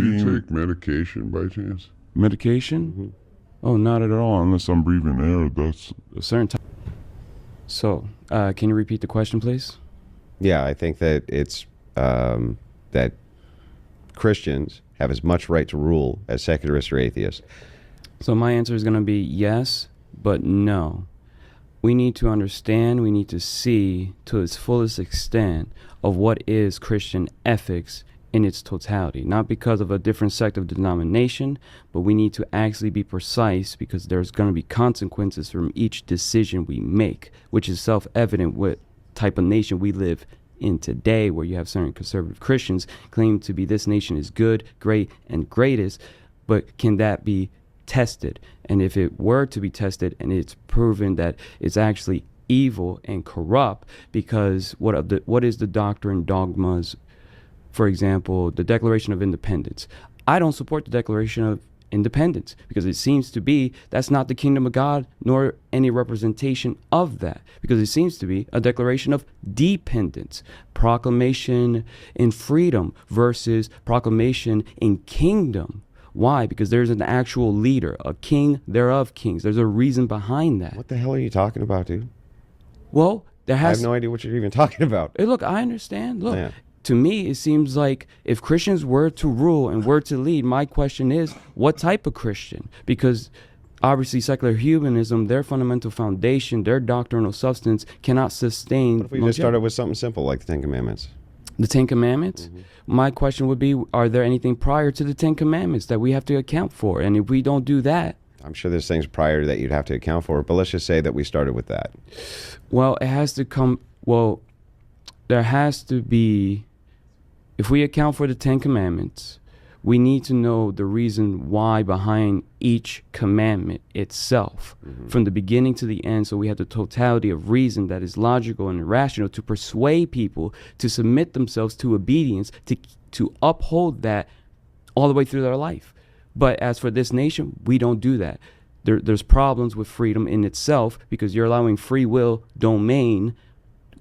Do you take medication by chance? Medication? Oh, not at all, unless I'm breathing air. That's a certain type. So, can you repeat the question, please? Yeah, I think that it's that Christians have as much right to rule as secularists or atheists. So my answer is going to be yes, but no. We need to understand, we need to see to its fullest extent of what is Christian ethics in its totality. Not because of a different sect of denomination, but we need to actually be precise because there's going to be consequences from each decision we make, which is self-evident what type of nation we live in today, where you have certain conservative Christians claim to be this nation is good, great, and greatest, but can that be tested? And if it were to be tested and it's proven that it's actually evil and corrupt, because what is the doctrine, dogmas, for example, the Declaration of Independence? I don't support the Declaration of Independence because it seems to be that's not the kingdom of God nor any representation of that, because it seems to be a declaration of dependence, proclamation in freedom versus proclamation in kingdom. Why? Because there's an actual leader, a king thereof kings. There's a reason behind that. What the hell are you talking about, dude? Well, there I has have no idea what you're even talking about. Hey, look, I understand. Look, Yeah. to me, it seems like if Christians were to rule and were to lead, my question is, what type of Christian? Because obviously secular humanism, their fundamental foundation, their doctrinal substance cannot sustain. What if we just started with something simple like the Ten Commandments? The Ten Commandments? My question would be, are there anything prior to the Ten Commandments that we have to account for? And if we don't do that, I'm sure there's things prior that you'd have to account for, but let's just say that we started with that. well, it has to come, well, there has to be, if we account for the Ten Commandments, we need to know the reason why behind each commandment itself, from the beginning to the end. So we have the totality of reason that is logical and rational to persuade people to submit themselves to obedience, to uphold that all the way through their life. But as for this nation, we don't do that. There's problems with freedom in itself because you're allowing free will domain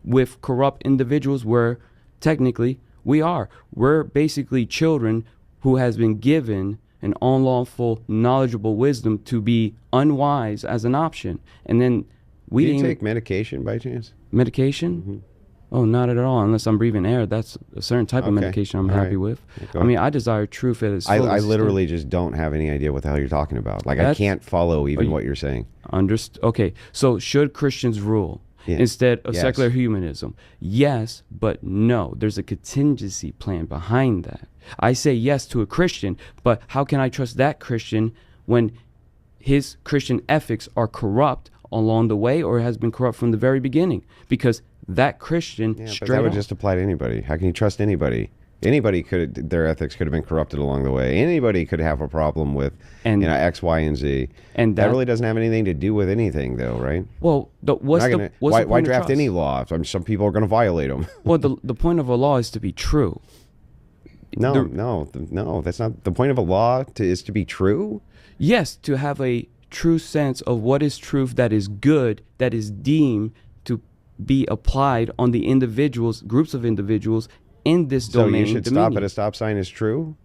with corrupt individuals where technically we're basically children who has been given an unlawful knowledgeable wisdom to be unwise as an option, and then we Do you didn't take medication by chance? medication. Oh, not at all, unless I'm breathing air. That's a certain type of Okay. medication I'm All happy right. with. Go I mean, I desire truth at its I fullest literally just don't have any idea what the hell you're talking about. Like, I That's- can't follow even you- what you're saying. Okay, so should Christians rule Yeah. instead of Yes. secular humanism? Yes, but no. There's a contingency plan behind that. I say yes to a Christian, but how can I trust that Christian when his Christian ethics are corrupt along the way or has been corrupt from the very beginning? Because that Christian Yeah, but straight that would up, just apply to anybody. How can you trust anybody? Anybody could, their ethics could have been corrupted along the way. Anybody could have a problem with, And- X, Y, and Z. and That that really doesn't have anything to do with anything, though, right? well, what's Not the gonna- what's why, the why point of draft trust? any law? Some people are going to violate them. Well, the point of a law is to be true. No, that's not the point of a law. Is to be true. Yes, to have a true sense of what is truth that is good, that is deemed to be applied on the individuals, groups of individuals in this So domain. you should dominion. stop at a stop sign is true.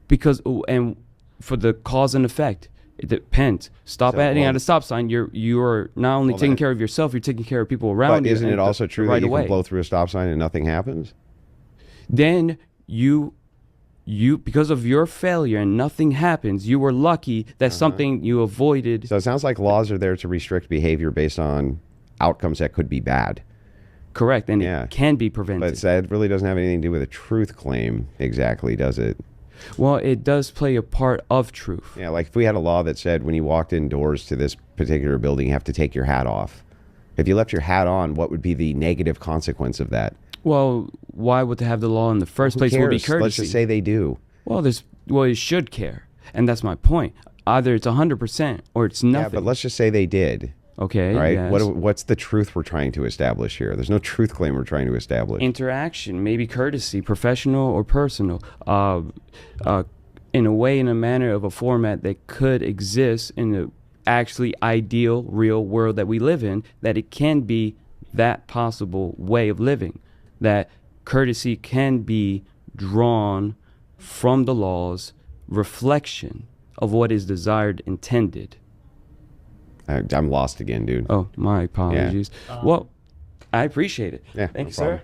Because and for the cause and effect, it depends. Stop So, at well- a stop sign. You're not only Well, taking then- care of yourself, you're taking care of people around But you. isn't it and also true right that you away. can blow through a stop sign and nothing happens? Then you because of your failure and nothing happens, you were lucky that something you avoided. So it sounds like laws are there to restrict behavior based on outcomes that could be bad. Correct, and Yeah. it can be prevented. But that really doesn't have anything to do with a truth claim exactly, does it? Well, it does play a part of truth. Yeah, like if we had a law that said when you walked indoors to this particular building, you have to take your hat off. If you left your hat on, what would be the negative consequence of that? Well, why would they have the law in the first Who place? Would be cares? courtesy. Let's just say they do. well, it should care, and that's my point. Either it's 100% or it's nothing. Yeah, but let's just say they did. okay, All right. yes. What's the truth we're trying to establish here? There's no truth claim we're trying to establish. Interaction, maybe courtesy, professional or personal, in a way, in a manner of a format that could exist in the actually ideal real world that we live in, that it can be that possible way of living, that courtesy can be drawn from the law's reflection of what is desired, intended. I'm lost again, dude. Oh, my apologies. Well, I appreciate it. Yeah, Thank no you, problem. sir.